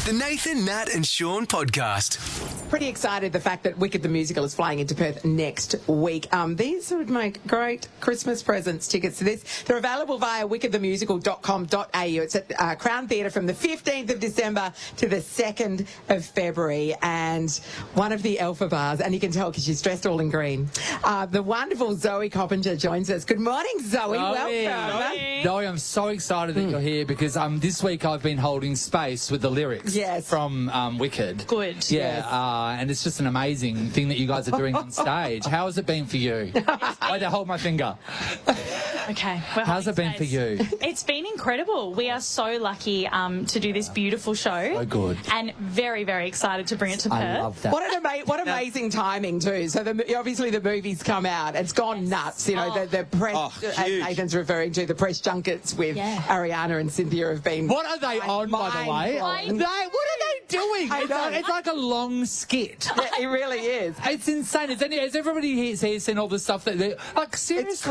The Nathan, Nat and Shaun podcast. Pretty excited the fact that Wicked the Musical is flying into Perth next week. These would make great Christmas presents. Tickets to this, they're available via wickedthemusical.com.au. It's at Crown Theatre from the 15th of December to the 2nd of February. And one of the Alpha bars, and you can tell because she's dressed all in green, the wonderful Zoe Coppinger joins us. Good morning, Zoe. Welcome. Zoe, I'm so excited that you're here because this week I've been holding space with the lyrics from Wicked. Good. Yeah, and it's just an amazing thing that you guys are doing on stage. How has it been for you? Wait to hold my finger. Okay. How's it been for you? It's been incredible. We are so lucky to do this beautiful show. So good. And very, very excited to bring it to Perth. I love that. What amazing timing too. So obviously the movie's come out. It's gone nuts. You know, the press, as Nathan's referring to, the press junkets with Ariana and Cynthia have been... What are they on, by the way? What are they doing? It's like a long skit. Yeah, it really is. It's insane. Has everybody here seen all the stuff that they're... Like, seriously. It's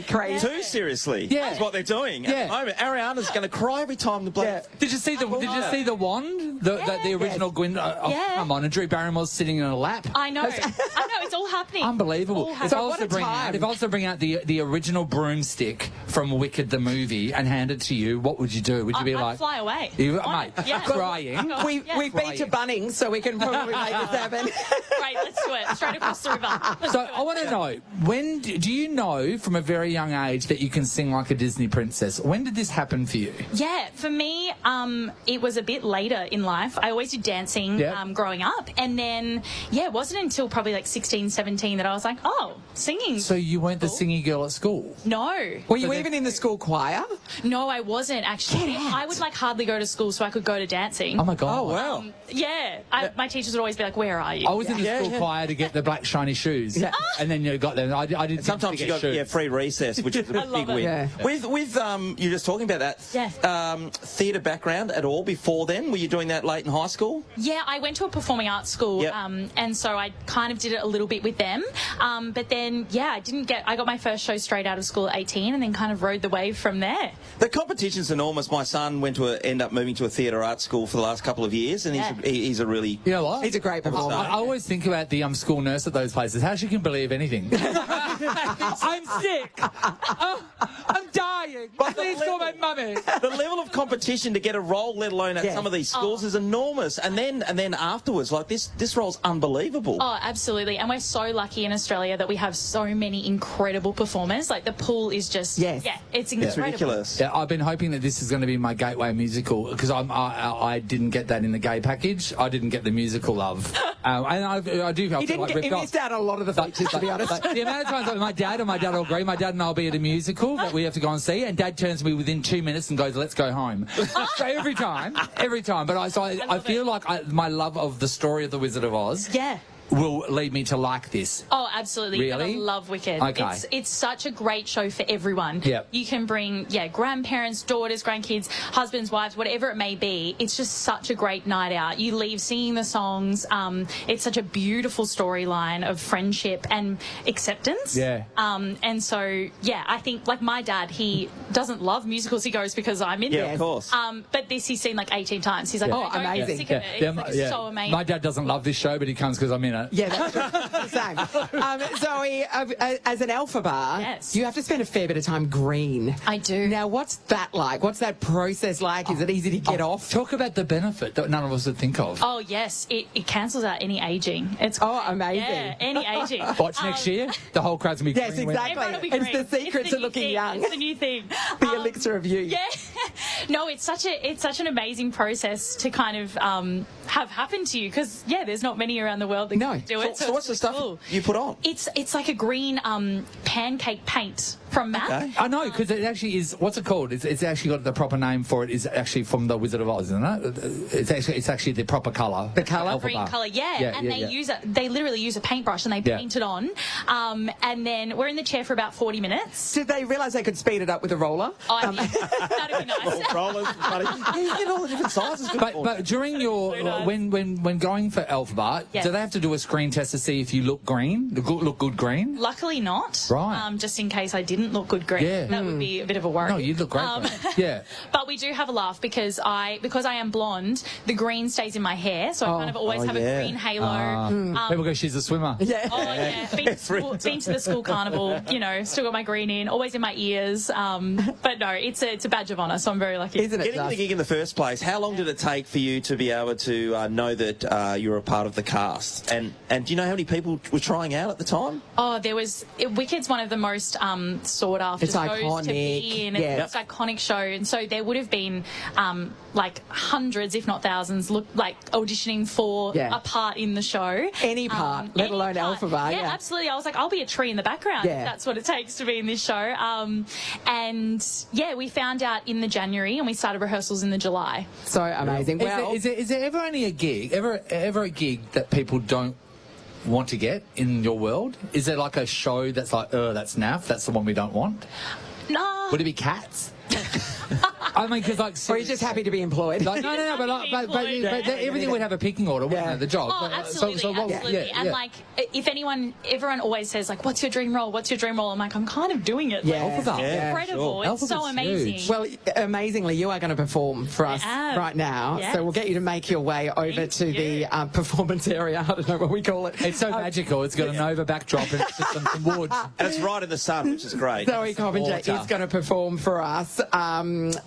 crazy. Too seriously. Yeah. That's what they're doing at the moment. Ariana's going to cry every time the bloody... Did you see the wand? The original Gwyn? Come on, and Drew Barrymore's sitting in a lap. I know. It's all happening. Unbelievable. If I was to bring out the original broomstick from Wicked the movie and hand it to you, what would you do? Would you be I'd like... fly away. Mate, crying. We've been to Bunnings, so we can probably make this happen. Great, let's do it. Straight across the river. So I want to know, when do you know from a very young age that you can sing like a Disney princess? When did this happen for you? Yeah, for me, it was a bit later in life. I always did dancing growing up. And then, it wasn't until probably like 16, 17 that I was like, oh, singing. So you weren't the singing girl at school? No. Were you even in the school choir? No, I wasn't actually. I would like hardly go to school so I could go to dancing. Oh my God. Oh, wow. My teachers would always be like, where are you? I was in the school choir to get the black shiny shoes. And then you got them. I didn't Sometimes you got free recess, which is a big win. Yeah. With you're just talking about that. Theatre background at all before then? Were you doing that late in high school? Yeah, I went to a performing arts school, and so I kind of did it a little bit with them. But then, I got my first show straight out of school at 18 and then kind of rode the wave from there. The competition's enormous. My son end up moving to a theatre arts school for the last couple of years, and he's a really... You know what? He's a great performer. I always think about the school nurse at those places. How she can believe anything. I'm sick. I'm dying. Please call my mummy. The level of competition to get a role, let alone at some of these schools, is enormous. And then afterwards, like this role's unbelievable. Oh, absolutely. And we're so lucky in Australia that we have so many incredible performers. Like the pool is just it's incredible. It's ridiculous. Yeah, I've been hoping that this is going to be my gateway musical because I didn't get that in the gay package. I didn't get the musical love. And I do feel like he missed out on a lot of the features, to be honest. The amount of times that my dad will agree, my dad and I'll be at a musical that we have to go and see, and Dad turns to me within 2 minutes and goes, let's go home. So every time. But I feel like my love of the story of The Wizard of Oz will lead me to like this. Oh, absolutely. Really? You're going to love Wicked. Okay. It's such a great show for everyone. Yep. You can bring, grandparents, daughters, grandkids, husbands, wives, whatever it may be. It's just such a great night out. You leave singing the songs. It's such a beautiful storyline of friendship and acceptance. Yeah. And so, I think, like my dad, he doesn't love musicals. He goes because I'm in it. Yeah, of course. But this he's seen like 18 times. He's like, oh, amazing. Sick of it. It's so amazing. My dad doesn't love this show, but he comes because I'm in it. Yeah, that's the same. Zoe, as an Alpha bar, you have to spend a fair bit of time green. I do. Now, what's that like? What's that process like? Is it easy to get off? Talk about the benefit that none of us would think of. Oh, yes. It cancels out any ageing. It's amazing. Yeah, any ageing. Watch next year. The whole crowd's going to be Yes, green. exactly. It's the secret to looking young. It's the new thing. The elixir of youth. Yeah. No, it's such an amazing process to kind of have happen to you because, there's not many around the world that can do it. So what's the stuff you put on? It's like a green pancake paint from MAC. Okay. I know, because it actually is, what's it called? It's actually got the proper name for it, is actually from The Wizard of Oz, isn't it? It's actually the proper colour. The colour? Green colour, they literally use a paintbrush and they paint it on. And then we're in the chair for about 40 minutes. Did they realise they could speed it up with a roller? That'd be nice. Rollers, buddy. You get all the different sizes. But during your, when going for Alpha Bar, do they have to do a screen test to see if you look green, look good green? Luckily not. Right. Just in case I didn't. didn't look good green. Yeah. That would be a bit of a worry. No, you look great. Yeah. But we do have a laugh because I am blonde, the green stays in my hair, so I kind of always have a green halo. People go, she's a swimmer. Yeah. Oh, yeah. Been to the school carnival, you know, still got my green in, always in my ears. But no, it's a badge of honour, so I'm very lucky. Isn't it? Getting the gig in the first place, how long did it take for you to be able to know that you were a part of the cast? And do you know how many people were trying out at the time? Oh, Wicked's one of the most sought after It's shows iconic. to be in. Yeah. It's an iconic show, and so there would have been like hundreds, if not thousands, auditioning for a part in the show. Any part, let alone Alphabet. Yeah, absolutely. I was like, I'll be a tree in the background if that's what it takes to be in this show. And yeah, we found out in the January, and we started rehearsals in the July. So amazing. Well, Is there ever any a gig, ever a gig that people don't want to get in your world? Is there like a show that's like, that's naff, that's the one we don't want? No. Would it be Cats? I mean, because like, or you're just happy to be employed. like no, but everything would have a picking order, wouldn't it? The job. Oh, absolutely, absolutely. And like, if everyone always says like, "What's your dream role? What's your dream role?" I'm like, I'm kind of doing it. Yeah. Like, it's incredible. Sure. It's so Alphabet's amazing. huge. Well, amazingly, you are going to perform for us right now. Yes. So we'll get you to make your way over to the performance area. I don't know what we call it. It's so magical. It's got a Nova backdrop and it's just some woods. And it's right in the sun, which is great. Zoe Coppinger is going to perform for us.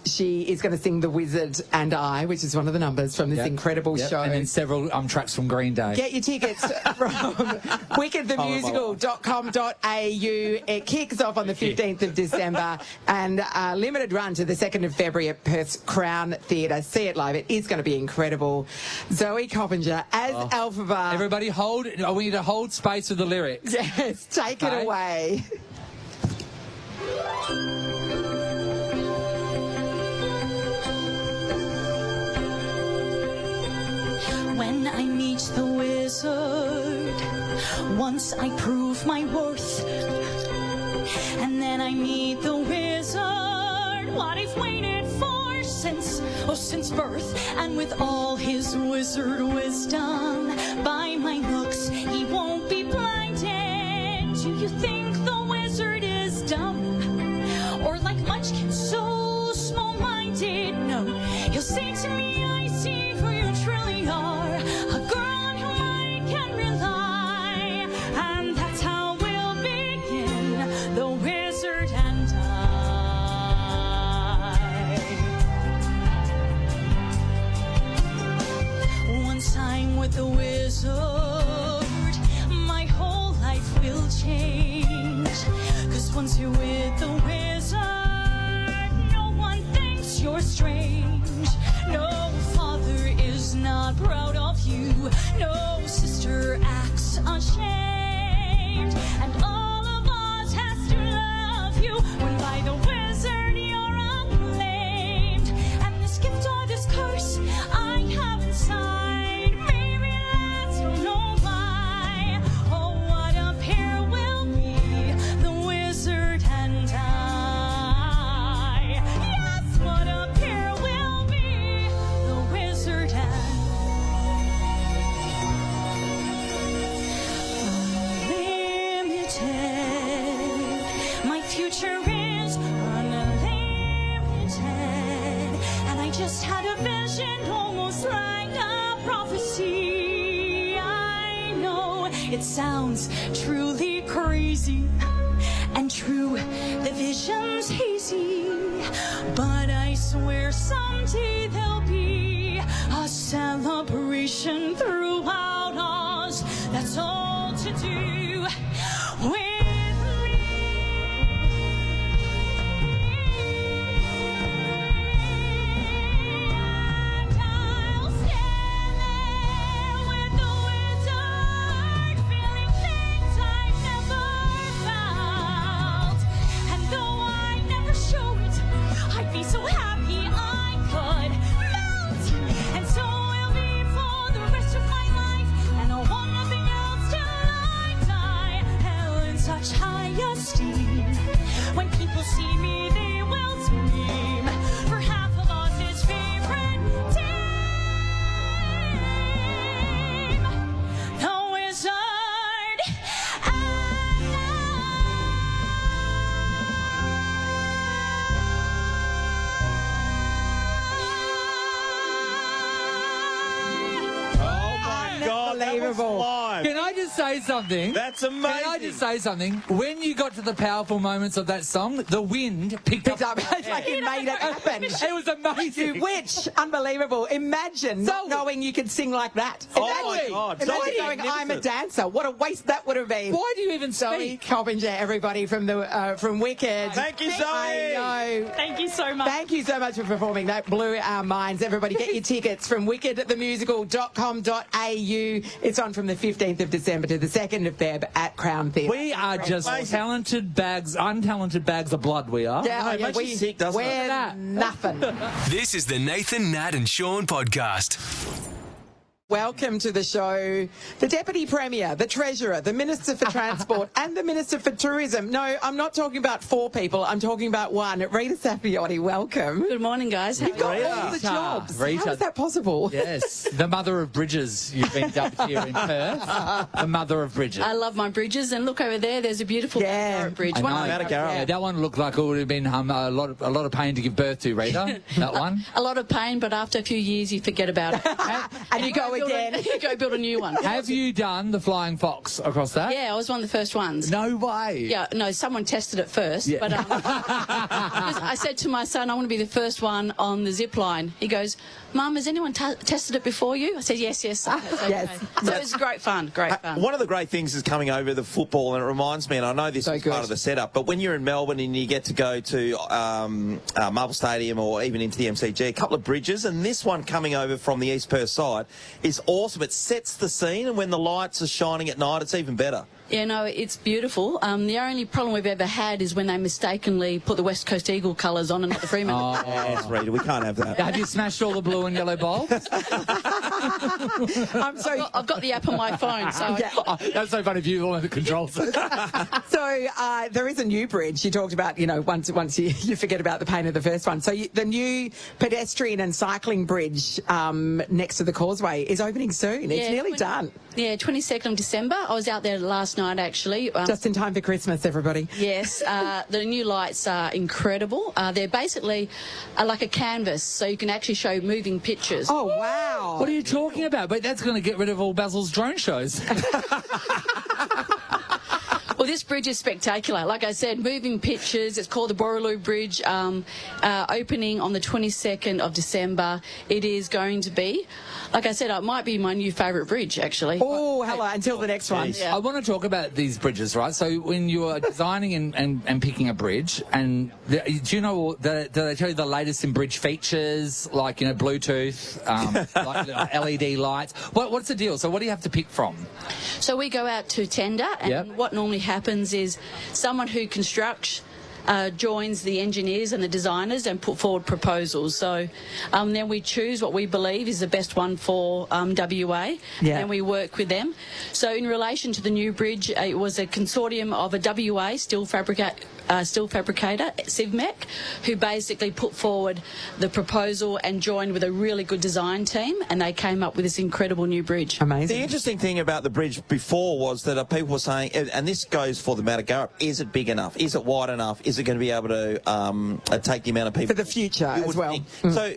She is going to sing The Wizard and I, which is one of the numbers from this incredible show. And then several tracks from Green Day. Get your tickets from wickedthemusical.com.au. It kicks off on the 15th of December and limited run to the 2nd of February at Perth's Crown Theatre. See it live. It is going to be incredible. Zoe Coppinger as Alphabet. Everybody hold. I want you to hold space with the lyrics. Yes, take it away. When I meet the wizard, once I prove my worth, and then I meet the wizard, what I've waited for since birth, and with all his wizard wisdom, by my looks he won't be blinded. Do you think the wizard is dumb, or like Munchkin so small-minded? No, he'll say to me, I see who you truly are, a girl on whom I can rely, and that's how we'll begin, the wizard and I. Once I'm with the wizard, my whole life will change, 'cause once you're with the wizard, no one thinks you're strange. No father is not proud of you, no sister acts ashamed, and all of us has to love you when by the wizard you're unclaimed. And this gift or this curse I have inside, maybe let's don't know why. Oh, what a pair we'll be, the wizard and I. Yes, what a pair we'll be, the wizard and unlimited. My future is unlimited, and I just had a vision, almost like a prophecy. I know it sounds truly crazy, and true, the vision's hazy, but I swear someday there'll be a celebration throughout us. That's all to do with me. And I'll stand there with the wizard, feeling things I've never felt. And though I never show it, I'd be so happy I could melt. And so will be for the rest of my life, and I want nothing else till I die. unbelievable. live. Can I just say something? That's amazing. Can I just say something? When you got to the powerful moments of that song, the wind picked up. It's like it made it happen. It was amazing. Which, unbelievable. Imagine not knowing you could sing like that. Oh, my God. Imagine So going, I'm a magnificent. dancer. What a waste that would have been. Why do you even Zoe speak? Coppinger, everybody from Wicked. Thank you, Zoe. I know. Thank you so much. Thank you so much for performing. That blew our minds. Everybody get your tickets from wickedthemusical.com.au. It's on from the 15th of December to the 2nd of Feb at Crown Theatre. We are just Amazing. untalented bags of blood, we are. Yeah, it makes you sick, doesn't it? we're nothing. This is the Nathan, Nat and Shaun podcast. Welcome to the show. The Deputy Premier, the Treasurer, the Minister for Transport and the Minister for Tourism. No, I'm not talking about 4 people. I'm talking about one. Rita Saffioti, welcome. Good morning, guys. You've got all the Rita. jobs. Rita. How is that possible? Yes, the mother of bridges. You've been dubbed here in Perth. The mother of bridges. I love my bridges, and look over there. There's a beautiful Mount Bridge. I know. Mount Garrett. Yeah, that one looked like it would have been a lot of pain to give birth to, Rita. That one. A lot of pain, but after a few years, you forget about it. And you go again. You go build a new one. Have you done the flying fox across that? Yeah, I was one of the first ones. No way. Yeah, no, someone tested it first. Yeah. But because I said to my son, I want to be the first one on the zip line. He goes, Mum, has anyone tested it before you? I said, yes. Yes. So it was great fun, One of the great things is coming over the football, and it reminds me, and I know this is part of the setup, but when you're in Melbourne and you get to go to Marvel Stadium or even into the MCG, a couple of bridges, and this one coming over from the East Perth side is awesome. It sets the scene, and when the lights are shining at night, it's even better. Yeah, no, it's beautiful. The only problem we've ever had is when they mistakenly put the West Coast Eagle colours on and not the Fremantle. Yes, Rita, we can't have that. Have you smashed all the blue and yellow bulbs? I've got the app on my phone, so Oh, that's so funny if you all have the controls. So there is a new bridge. You talked about, once you forget about the pain of the first one. So the new pedestrian and cycling bridge next to the causeway is opening soon. It's nearly done. Yeah, 22nd of December. I was out there last night, actually. Just in time for Christmas, everybody. Yes, the new lights are incredible. They're basically like a canvas, so you can actually show moving pictures. Oh, wow. What are you talking about? But that's going to get rid of all Basil's drone shows. Well, this bridge is spectacular. Like I said, moving pictures. It's called the Borroloo Bridge, opening on the 22nd of December. It is going to be, like I said, it might be my new favourite bridge, actually. Oh, hello, until the next one. Yeah. I want to talk about these bridges, right? So when you are designing and picking a bridge, and do you know, do they tell you the latest in bridge features, like, Bluetooth, like LED lights? What's the deal? So what do you have to pick from? So we go out to tender, and what normally happens is someone who constructs joins the engineers and the designers and put forward proposals. So then we choose what we believe is the best one for WA, and we work with them. So in relation to the new bridge, it was a consortium of a WA steel fabricator, Civmec, who basically put forward the proposal and joined with a really good design team, and they came up with this incredible new bridge. Amazing. The interesting thing about the bridge before was that people were saying, and this goes for the Mount Garrett, is it big enough? Is it wide enough? Is it going to be able to take the amount of people for the future as well?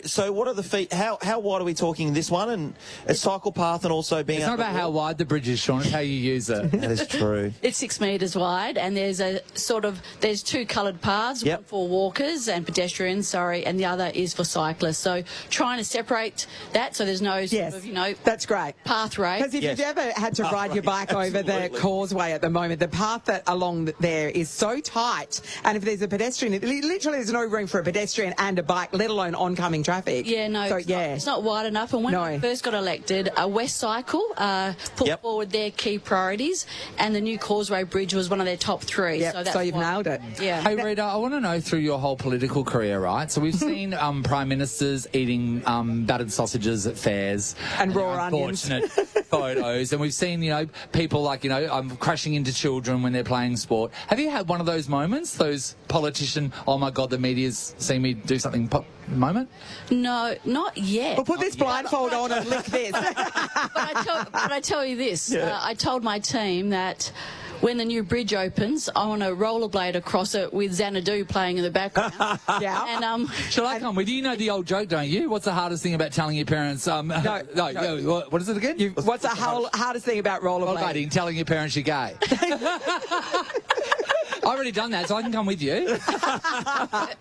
So what are the feet? How wide are we talking this one? And a cycle path, and also being. It's not about how wide the bridge is, Shaun. It's how you use it. That is true. It's 6 metres wide, and there's there's 2 coloured paths, one for walkers and pedestrians, and the other is for cyclists. So trying to separate that so there's no sort of, that's great. path race. Because if you've ever had to ride your bike over the causeway at the moment, the path that along there is so tight, and if there's a pedestrian, literally there's no room for a pedestrian and a bike, let alone oncoming traffic. Yeah, no, so, it's not wide enough. And when I first got elected, West Cycle put forward their key priorities, and the new Causeway Bridge was one of their top 3. Yep, so you've nailed it. Yeah. Hey, Rita, I want to know through your whole political career, right? So we've seen prime ministers eating battered sausages at fairs and raw onions. Unfortunate photos, and we've seen people like crashing into children when they're playing sport. Have you had one of those moments? Those politician, oh my God, the media's seen me do something moment? No, not yet. Well, put this blindfold on and lick this. But I tell you this. I told my team that when the new bridge opens, I want to rollerblade across it with Xanadu playing in the background. Yeah. And Shall I come with you? You know the old joke, don't you? What's the hardest thing about telling your parents? No. What is it again? What's the hardest thing about rollerblading? Telling your parents you're gay. I've already done that, so I can come with you.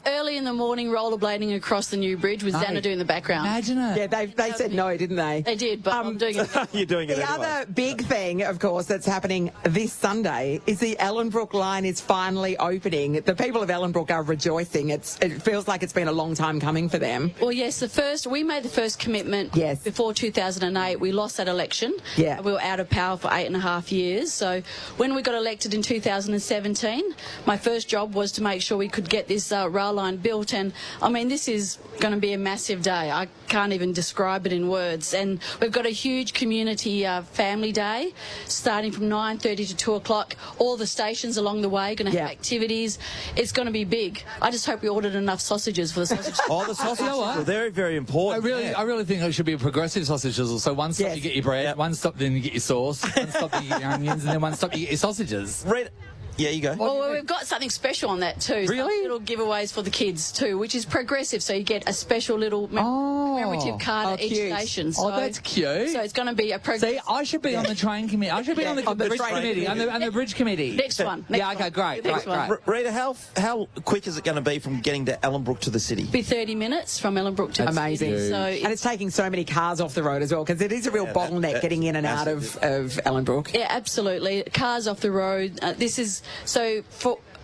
early in the morning, rollerblading across the new bridge with Xanadu in the background. Imagine it. Yeah, they said no, didn't they? They did, but I'm doing it. You're doing it The anyway. other big thing, of course, that's happening this Sunday is the Ellenbrook line is finally opening. The people of Ellenbrook are rejoicing. It feels like it's been a long time coming for them. Well, yes, we made the first commitment before 2008. We lost that election. Yeah. We were out of power for 8.5 years. So when we got elected in 2017, my first job was to make sure we could get this rail line built. And, I mean, this is going to be a massive day. I can't even describe it in words. And we've got a huge community family day starting from 9:30 to 2 o'clock. All the stations along the way are going to have activities. It's going to be big. I just hope we ordered enough sausages for the sausage. Oh, the sausages are very, very important. I really think it should be a progressive sausages. So one stop you get your bread, one stop then you get your sauce, one stop you get your onions, and then one stop you get your sausages. Rita, yeah, you go. Well, we've got something special on that too. Really? Some little giveaways for the kids too, which is progressive. So you get a special little commemorative card at each station. So, that's cute. So it's going to be a progressive. See, I should be on the train committee. I should be on the bridge committee. On the bridge committee. Next one. Okay, great. Rita, how quick is it going to be from getting to Ellenbrook to the city? Be 30 minutes from Ellenbrook to Amazing. the city. So And it's taking so many cars off the road as well, because it is a real bottleneck getting in and out of Ellenbrook. yeah, absolutely. Cars off the road.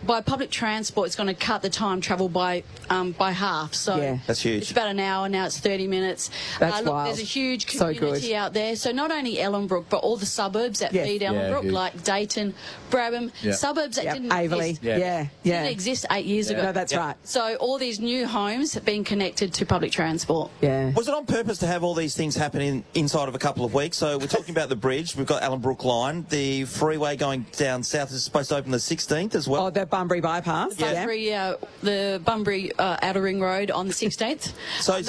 By public transport, it's going to cut the time travel by half. So that's huge. It's about an hour now. It's 30 minutes. That's look, wild. there's a huge So community good. out there. So not only Ellenbrook, but all the suburbs that feed Ellenbrook, like Dayton, Brabham, suburbs that didn't Averley. exist. Didn't exist 8 years ago. No, that's right. So all these new homes have been connected to public transport. Yeah. Was it on purpose to have all these things happen inside of a couple of weeks? So we're talking about the bridge. We've got Ellenbrook line. The freeway going down south is supposed to open the 16th as well. Oh, the Bunbury bypass. The Bunbury Outer Ring Road on the 16th. So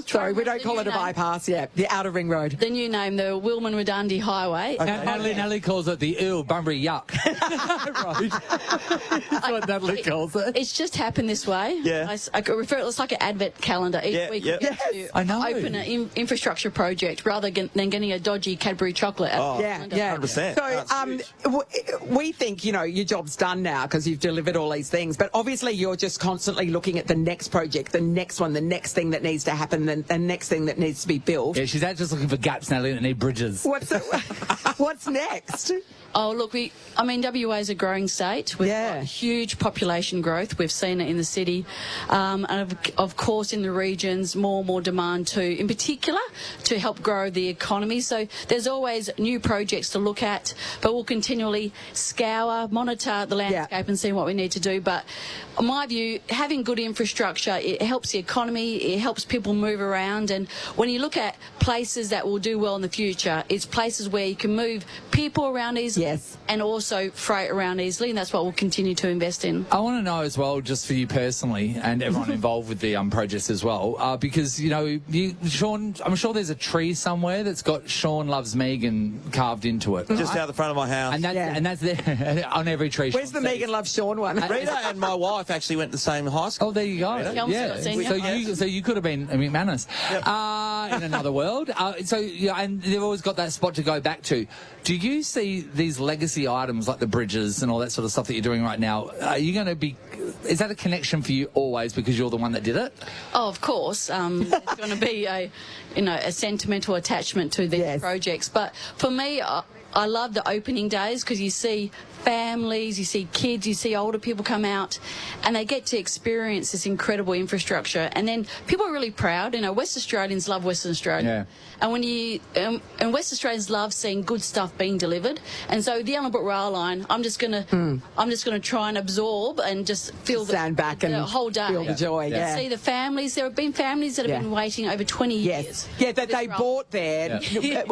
Sorry, we don't call it a bypass yet. The Outer Ring Road. The new name, the Wilman-Wadandi Highway. Natalie calls it the Bunbury Yuck Road. That's what Natalie calls it. It's just happened this way. Yeah. I refer it's like an advent calendar. Each week we get to I know. open an infrastructure project rather than getting a dodgy Cadbury chocolate. Yeah. 100%. So we think, your job's done now because you've delivered all these things, but obviously you're just constantly looking at the next project, the next one, the next thing that needs to happen, the next thing that needs to be built. Yeah, she's out just looking for gaps, Natalie, that need bridges. What's next? Oh, look, WA is a growing state. We've got huge population growth. We've seen it in the city. And of course, in the regions, more and more demand too, in particular, to help grow the economy. So there's always new projects to look at, but we'll continually scour, monitor the landscape and see what we need to do. But in my view, having good infrastructure, it helps the economy, it helps people move around. And when you look at places that will do well in the future, it's places where you can move people around easily. Yes. And also freight around easily, and that's what we'll continue to invest in. I want to know as well, just for you personally and everyone involved with the projects as well, because, Sean, I'm sure there's a tree somewhere that's got Sean Loves Megan carved into it. Just out the front of my house. And that's there on every tree. Where's the Megan Loves Sean one? Rita and my wife actually went to the same high school. Oh, there you go. So you could have been McManus in another world. And they've always got that spot to go back to. Do you see these legacy items like the bridges and all that sort of stuff that you're doing right now? Are you going to be? Is that a connection for you always because you're the one that did it? Oh, of course. There's going to be a sentimental attachment to these projects. But for me, I love the opening days because you see families, you see kids, you see older people come out and they get to experience this incredible infrastructure. And then people are really proud. West Australians love Western Australia. Yeah. And when and West Australians love seeing good stuff being delivered. And so the Ellenbrook rail line, I'm just gonna try and absorb and just feel stand back the and whole day. feel the joy. Yeah. See the families. There have been families that have been waiting over 20 years. Yeah, that they bought there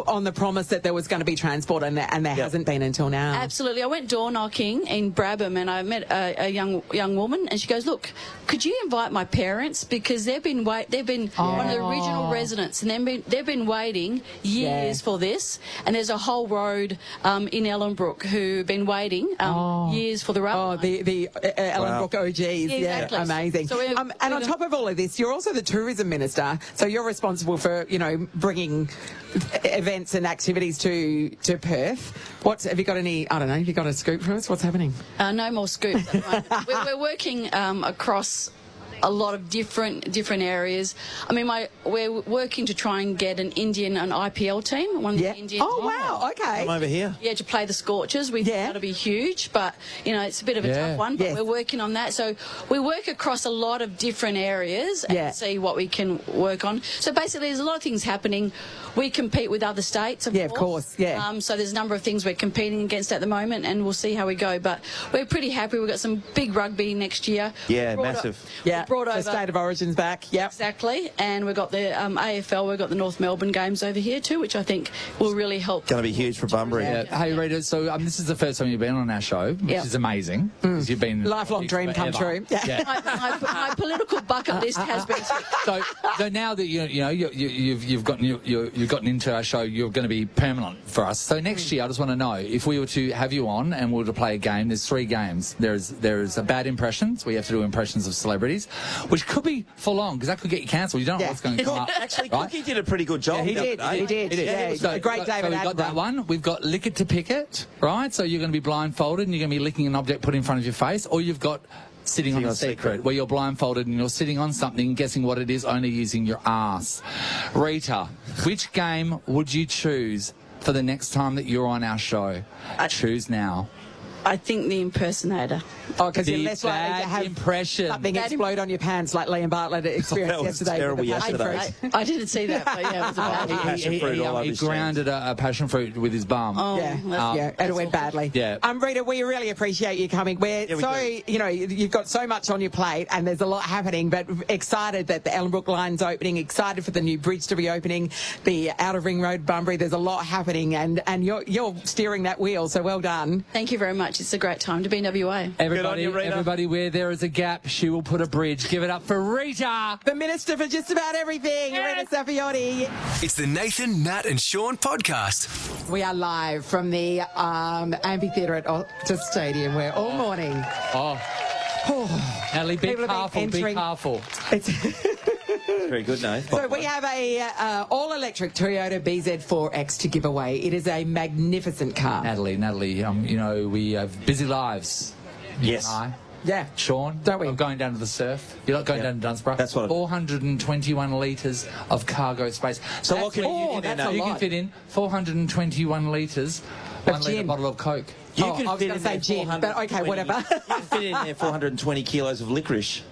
on the promise that there was going to be transport, and there hasn't been until now. Absolutely. I went door door knocking in Brabham, and I met a young woman, and she goes, "Look, could you invite my parents, because they've been one of the original residents, and they've been waiting years for this." And there's a whole road in Ellenbrook who've been waiting years for the railway. The Ellenbrook OGs. Yeah, exactly. amazing. So and on top of all of this, you're also the tourism minister, so you're responsible for, bringing events and activities to Perth. Have you got any, I don't know, have you got a scoop for us? What's happening? No more scoops at the moment. We're working across a lot of different areas. I mean, we're working to try and get an IPL team, one of the Indian. Oh, wow, okay. Come over here. Yeah, to play the Scorchers. We think that'll be huge, but, it's a bit of a tough one, but we're working on that. So we work across a lot of different areas and see what we can work on. So basically, there's a lot of things happening. We compete with other states, of course. So there's a number of things we're competing against at the moment, and we'll see how we go. But we're pretty happy. We've got some big rugby next year. Yeah, massive. Brought over. The State of Origin's back. Yep. Exactly. And we've got the AFL, we've got the North Melbourne games over here too, which I think will really help. Going to be huge for Bunbury. Yeah. Hey, Rita, so this is the first time you've been on our show, which is amazing. Because you've been... Lifelong dream come true. Yeah. My political bucket list has been... So now that you've gotten into our show, you're going to be permanent for us. So next year, I just want to know, if we were to have you on and we were to play a game, there's 3 games. There's a bad impressions. We have to do impressions of celebrities, which could be full on, because that could get you cancelled. You don't know what's going to come up. Actually, Cookie did a pretty good job. He did. Yeah, so, a great David So we've got that one. We've got lick it to pick it, right? So you're going to be blindfolded and you're going to be licking an object put in front of your face, or you've got sitting on a secret, where you're blindfolded and you're sitting on something, guessing what it is, only using your ass. Rita, which game would you choose for the next time that you're on our show? Choose now. I think the impersonator. Oh, because you're less likely to have something explode on your pants like Liam Bartlett experienced yesterday. Terrible yesterday. I didn't see that, but yeah, it was a bad passion fruit all over he his grounded a passion fruit with his bum. Oh, and it went badly. Yeah. Rita, we really appreciate you coming. You've got so much on your plate and there's a lot happening, but excited that the Ellenbrook line's opening, excited for the new bridge to be opening, the Outer Ring Road Bunbury. There's a lot happening, and you're steering that wheel, so well done. Thank you very much. It's a great time to be in WA. Everybody, where there is a gap, she will put a bridge. Give it up for Rita, the Minister for just about everything, Rita Saffioti. It's the Nathan, Nat and Shaun podcast. We are live from the amphitheatre at Optus Stadium, where all morning... Natalie, be careful. It's very good, no? So we have a all-electric Toyota BZ4X to give away. It is a magnificent car. Natalie, we have busy lives. Yes. Yeah. Shaun, don't we? I'm going down to the surf. You're not going down to Dunsborough. That's what 421 litres of cargo space. So what can you fit in there? You can fit in 421 litres, 1 litre bottle of Coke. I was going to say gin, but okay, whatever. You can fit in there 420 kilos of licorice.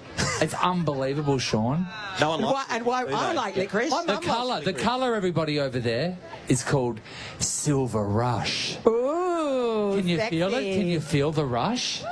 It's unbelievable, Shaun. No one likes and why I like licorice. The colour, everybody over there, is called Silver Rush. Ooh, Can you sexy. feel it? Can you feel the rush?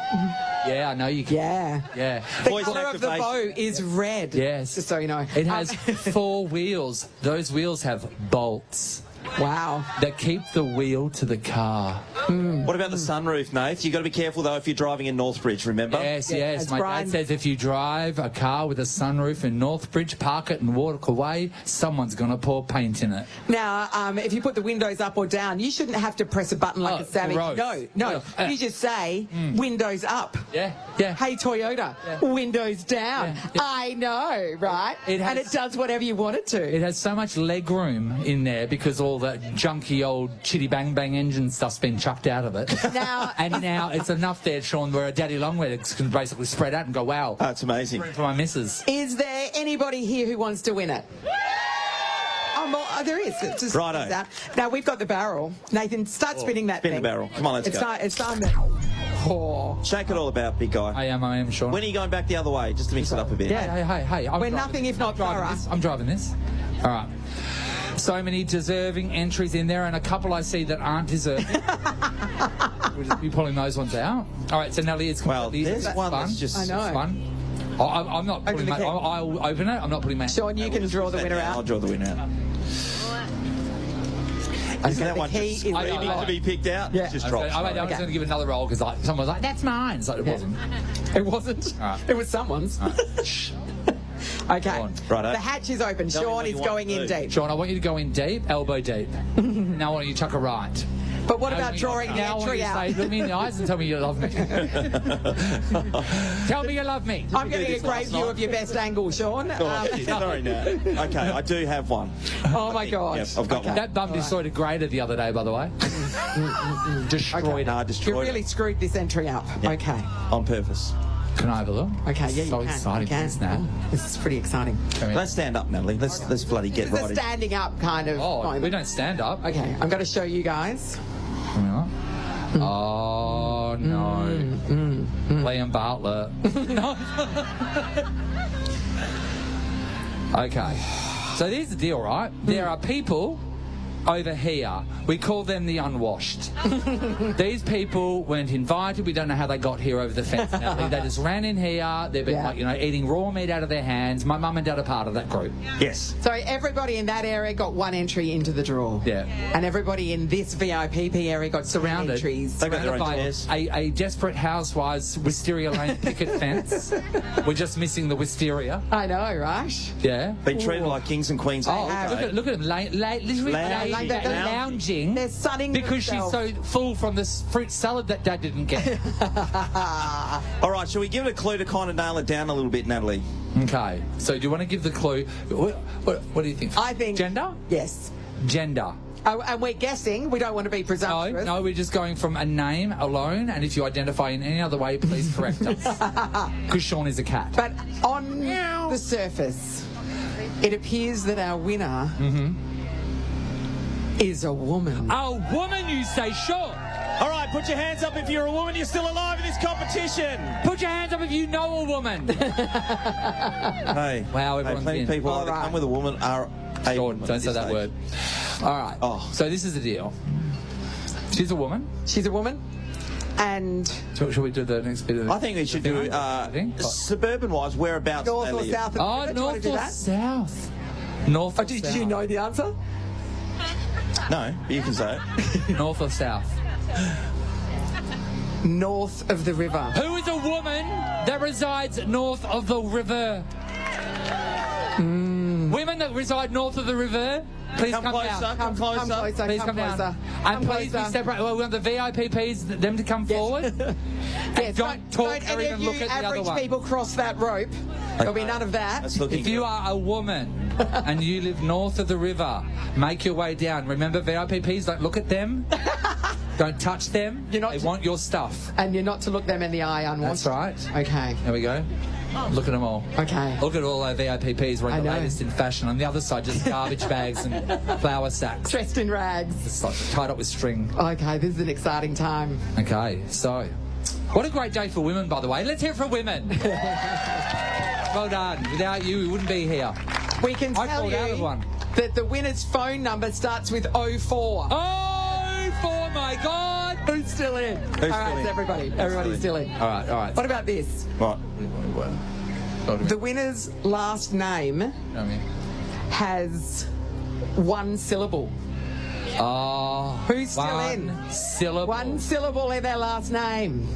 Yeah, I know you can. Yeah. The colour of the bow is red. Yes. Just so you know. It has 4 wheels. Those wheels have bolts. Wow. That keep the wheel to the car. What about the sunroof, Nath? You've got to be careful, though, if you're driving in Northbridge, remember? Yes. My dad says if you drive a car with a sunroof in Northbridge, park it and walk away, someone's going to pour paint in it. Now, if you put the windows up or down, you shouldn't have to press a button like a savage. Gross. No. You just say, windows up. Yeah. Hey, Toyota, windows down. Yeah. I know, right? And it does whatever you want it to. It has so much leg room in there because all that junky old chitty bang bang engine stuff's been chucked out of it. Now it's enough there, Shaun, where a daddy longlegs can basically spread out and go, wow. Oh, it's amazing. For my missus. Is there anybody here who wants to win it? There is. Just righto. Now, we've got the barrel. Nathan, start spinning that thing. Spin the barrel. Come on, let's go. It's time to... Shake it all about, big guy. I am, Shaun. When are you going back the other way, just to mix it up a bit? Hey. We're nothing if not thorough. I'm driving this. All right. So many deserving entries in there, and a couple I see that aren't deserving. We'll just be pulling those ones out. All right, so Nelly, it's completely... Well, there's one that's just... I know. It's fun. I'm not putting my... I'll open it. I'm not putting my... Shaun, you can draw the winner out. I'll draw the winner out. Isn't that the one key just is screaming lock. to be picked out? Yeah. It just I drops. was Okay. going to give another roll because someone was like, "That's mine." So it wasn't. It wasn't. All right. It was someone's. Shh. Okay. on. Righto. The hatch is open. Tell me Sean what is you want going to in do. deep. Sean, I want you to go in deep, elbow deep. Now I want you to chuck a right. But what Now about I want drawing the now I want entry you to out? say, look me in the eyes and tell me you love me. Tell me you love me. I'm do getting a this great last view night? of your best angle, Sean. Oh, shit. Sorry, Nat. Okay, I do have one. Oh my God. Yep, I've got one. That bum destroyed a grader the other day, by the way. Destroyed No, I it. You destroyed really it screwed this entry up. Yeah. Okay. on purpose. Can I have a look? Okay, yeah, you So can. exciting You can. for this, Nat. This is pretty exciting. Come here. Don't stand up, Natalie. Let's bloody get This is right a in. standing up kind of Oh, moment. we don't stand up. Okay, I'm going to show you guys. Come here. Oh, no. Liam Bartlett. No. Okay. So here's the deal, right? There are people over here. We call them the unwashed. These people weren't invited. We don't know how they got here over the fence. Natalie. They just ran in here. They've been, Yeah. eating raw meat out of their hands. My mum and dad are part of that group. Yes. So everybody in that area got one entry into the draw. Yeah. And everybody in this VIPP area got Surrounded. entries. They got their Surrounded own by chairs. a desperate housewives wisteria lane picket fence. We're just missing the wisteria. I know, right? Yeah. Been treated like kings and queens. Oh, all day. look at him, literally Lounging. lounging They're sunning because she's themselves. so full from this fruit salad that Dad didn't get. All right, shall we give it a clue to kind of nail it down a little bit, Natalie? Okay, so do you want to give the clue? What do you think? I think... Gender? Yes. Gender. Oh, and we're guessing. We don't want to be presumptuous. No, we're just going from a name alone, and if you identify in any other way, please correct us. Because Sean is a cat. But on the surface, it appears that our winner is a woman. A woman, you say, sure. All right, put your hands up if you're a woman. You're still alive in this competition. Put your hands up if you know a woman. Hey. Wow, Hey, everyone's plenty in. of people All either right. come with a woman or a Sean, woman don't at say this that stage. word. All right. Oh. So this is the deal. She's a woman. She's a woman. And Shall we do the next bit of I think we should do suburban-wise, whereabouts north they or live. south of Oh, the river. Do you want north to do or that? south? North or Did south? you know the answer? No, but you can say it. North or south? North of the river. Who is a woman that resides north of the river? Women that reside north of the river, please come, Come closer, down. come closer. Come closer. Please come closer. down. And Come please be closer. separate. Well, we want the VIPPs, them to come forward. Yes, don't talk don't or any even of you look at the other average one. people cross that rope. There'll be none of that. That's looking If you are a woman and you live north of the river, make your way down. Remember, VIPPs, don't look at them. Don't touch them. You're not they to- want your stuff. And you're not to look them in the eye unwanted. That's right. Okay. There we go. Look at them all. Okay. Look at all our VIPPs wearing I the know. latest in fashion. On the other side, just garbage bags and flour sacks. Dressed in rags. It's like tied up with string. Okay, this is an exciting time. Okay, so what a great day for women, by the way. Let's hear it for women. Well done. Without you, we wouldn't be here. We can I tell called out of you one. that the winner's phone number starts with 04. Oh, for my God. Who's still in? All still right, in? so everybody. Everybody's still in. All right. What about this? Right. The winner's last name has one syllable. Oh, Who's still one in? syllable. One syllable in their last name.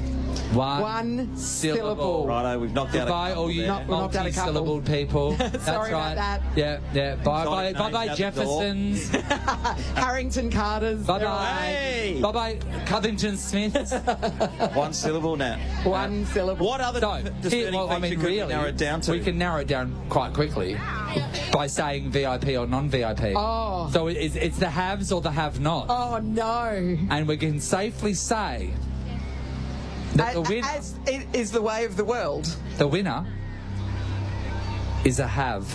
One syllable. Righto, we've knocked out a Goodbye, couple all you there. Knocked out a couple. multi-syllabled people. That's Sorry right. about that. Yeah. Bye Exotic names bye out the door. Jeffersons. Harrington Carter's. Bye They're all bye. Hey! Bye bye Covington Smiths. One syllable now. One syllable. What other So, discerning feature could we narrow it down to? we can narrow it down quite quickly by saying VIP or non-VIP. Oh. So it's the haves or the have-not. Oh, no. And we can safely say that the winner, As it is the way of the world. the winner is a have.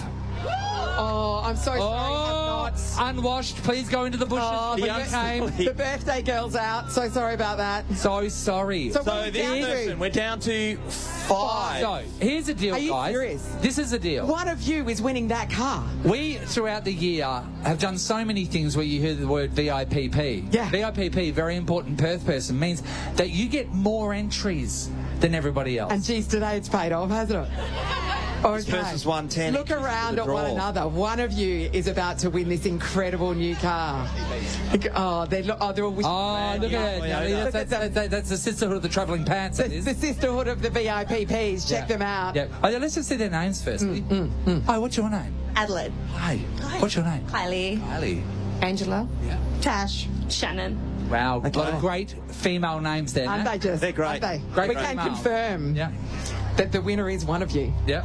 Oh, I'm so sorry. Oh, have not. unwashed, please go into the bushes. Oh, when the- you came. The birthday girl's out. So sorry about that. So sorry. So- So What are we this down to? person, we're down to 5. So, here's the deal, Are you guys. serious? This is the deal. One of you is winning that car. We, throughout the year, have done so many things where you hear the word VIPP. Yeah. VIPP, very important Perth person, means that you get more entries than everybody else. And geez, today it's paid off, hasn't it? This person's won 10. Look around at one another. One of you is about to win this incredible new car. Oh, they're all wishing. Oh, look at it. That's the sisterhood of the travelling pants. That is The sisterhood of the VIPPs. Check them out. Yeah. Oh, yeah, let's just see their names firstly. Hi, what's your name? Adelaide. Hi. What's your name? Kylie. Kylie. Angela. Yeah. Tash. Shannon. Wow. A lot of great female names there. Aren't Nat. they just? They're great. Aren't they? Great we can female. confirm Yeah. that the winner is one of you. Yeah.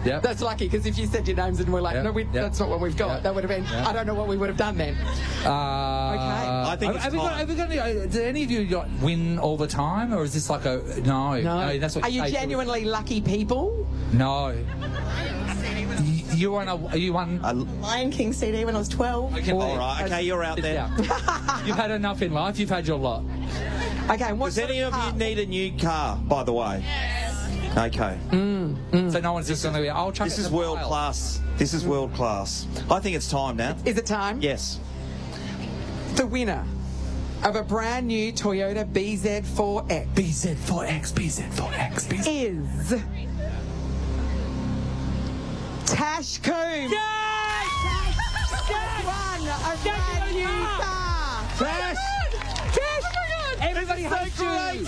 Yeah. That's lucky, because if you said your names and we're like, Yeah. no, Yeah. that's not what we've got, Yeah. that would have been, Yeah. I don't know what we would have done then. I think it's have we time. got do any of you win all the time, or is this like a no? That's what Are you say. genuinely lucky people? No. You won you won. Lion King CD when I was 12. Okay, All right, okay, you're out sit there. down. You've had enough in life. You've had your lot. Okay, and what Does any of you need a new car, by the way? Okay. So no one's just going to be. I'll chuck This it is in the world pile. class. This is world class. I think it's time now. Is it time? Yes. The winner of a brand new Toyota BZ4X BZ4X. is Tash Coombs. Tash won a brand new car. Tash! Everybody hates you.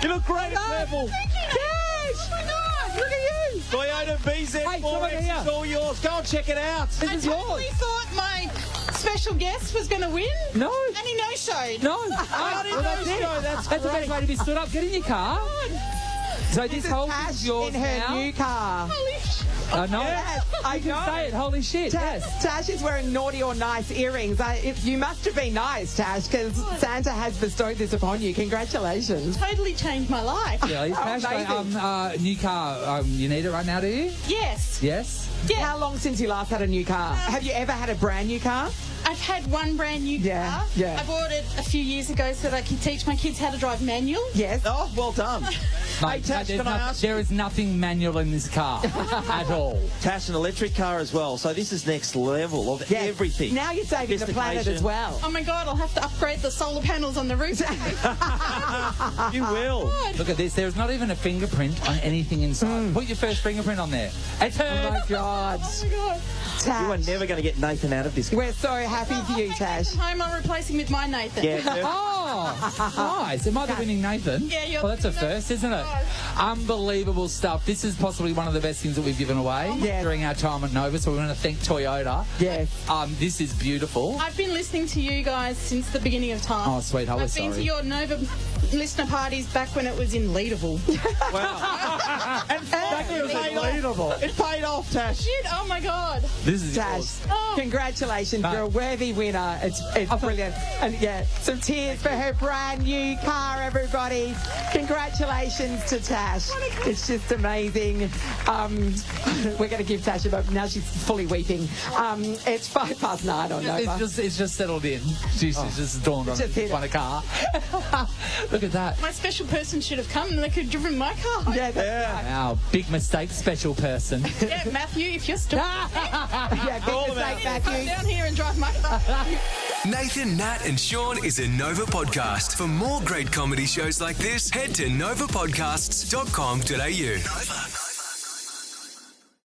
You look great at level. Tash! Look at you. Toyota Hey, come over BZ4X here. is all yours. Go and check it out. This is yours. I thought my special guest was going to win. No. And he no-showed. No. I didn't know so. That's the best way to be stood up. Get in your car. So this whole thing Tash is yours in her now. new car. Holy sh- No. Yes, I You can know. say it. Holy shit. Yes. Tash is wearing naughty or nice earrings. You must have been nice, Tash, because Santa has bestowed this upon you. Congratulations. Totally changed my life. Really? Tash, amazing. new car. You need it right now, do you? Yes. Yes. Yeah. How long since you last had a new car? Have you ever had a brand new car? I've had one brand new Yeah, car. yeah. I bought it a few years ago so that I could teach my kids how to drive manual. Yes. Oh, well done. Mate, Tash, there's can I ask you- there is nothing manual in this car at all. Tash, an electric car as well. So this is next level of Yes. everything. Now you're saving the planet as Sophistication. well. Oh my God, I'll have to upgrade the solar panels on the roof. You will. Look at this. There's not even a fingerprint on anything inside. Put your first fingerprint on there. It's Oh her. my God. Oh my God. You are Tash, never going to get Nathan out of this. we're so happy for you, Tash. Home, I'm replacing with my Nathan. Yeah. Oh, nice. Am I the winning Nathan? Yeah, you're Well, that's a the winning first, isn't it? Nathan. Unbelievable stuff. This is possibly one of the best things that we've given away Yes. during our time at Nova, so we want to thank Toyota. Yes. This is beautiful. I've been listening to you guys since the beginning of time. Oh, sweet. I was I've been to sorry. your Nova listener parties back when it was in Leaderville. Wow. And it paid off, Tash. Shit, oh my God. This is Tash, yours. Oh. congratulations. No. You're a worthy winner. It's brilliant. And yeah, some tears for her brand new car, everybody. Congratulations to Tash. It's just amazing. We're going to give Tash a moment. Now she's fully weeping. It's 9:05 on Nova. It's just settled in. She's just dawned on Just her. hit Won a car. Look at that. My special person should have come and they could have driven my car. Yeah, that's Wow, big mistake, special person. Yeah, Matthew, if you're still yeah, big mistake, come Matthew. down here and drive my car. Nathan, Nat, and Sean is a Nova podcast. For more great comedy shows like this, head to novapodcasts.com.au. Nova.